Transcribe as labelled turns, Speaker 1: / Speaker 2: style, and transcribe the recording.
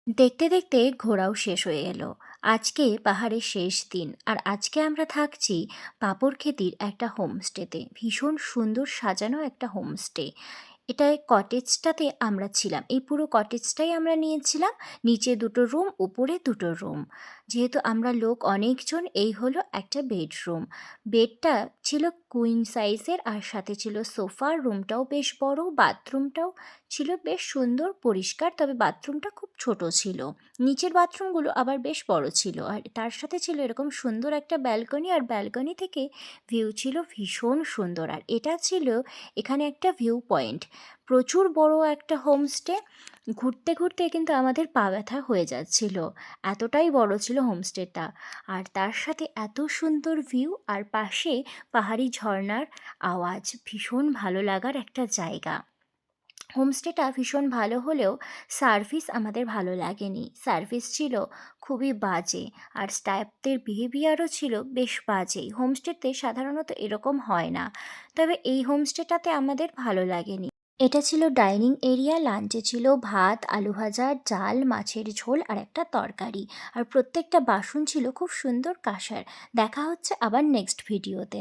Speaker 1: দেখতে দেখতে ঘোরাও শেষ হয়ে এলো। আজকে পাহাড়ের শেষ দিন, আর আজকে আমরা থাকছি পাপড়খেতির একটা হোমস্টেতে। ভীষণ সুন্দর সাজানো একটা হোমস্টে। এটায় কটেজটাতে আমরা ছিলাম, এই পুরো কটেজটাই আমরা নিয়েছিলাম। নিচে দুটো রুম, উপরে দুটো রুম। যেহেতু আমরা লোক অনেকজন, এই হলো একটা বেডরুম। বেডটা ছিল কুইন সাইজের, আর সাথে ছিল সোফা। রুমটাও বেশ বড়, বাথরুমটাও ছিল বেশ সুন্দর পরিষ্কার, তবে বাথরুমটা খুব ছোট ছিল। নিচের বাথরুমগুলো আবার বেশ বড় ছিল, আর তার সাথে ছিল এরকম সুন্দর একটা ব্যালকনি, আর ব্যালকনি থেকে ভিউ ছিল ভীষণ সুন্দর। আর এটা ছিল এখানে একটা ভিউ পয়েন্ট। প্রচুর বড় একটা হোমস্টে। ঘুরতে ঘুরতে কিন্তু আমাদের পা ব্যথা হয়ে যাচ্ছিল, এতটাই বড় ছিল হোমস্টেটা। আর তার সাথে এত সুন্দর ভিউ, আর পাশে পাহাড়ি ঝর্ণার আওয়াজ। ভীষণ ভালো লাগার একটা জায়গা। হোমস্টেটা ভীষণ ভালো হলেও সার্ভিস আমাদের ভালো লাগেনি। সার্ভিস ছিল খুবই বাজে, আর স্টাফদের বিহেভিয়ারও ছিল বেশ বাজে। হোমস্টেতে সাধারণত এরকম হয় না, তবে এই হোমস্টেটাতে আমাদের ভালো লাগেনি। এটা ছিল ডাইনিং এরিয়া। লাঞ্চে ছিল ভাত, আলু ভাজা, ডাল, মাছের ঝোল আর একটা তরকারি। আর প্রত্যেকটা বাসন ছিল খুব সুন্দর কাঁসার। দেখা হচ্ছে আবার নেক্সট ভিডিওতে।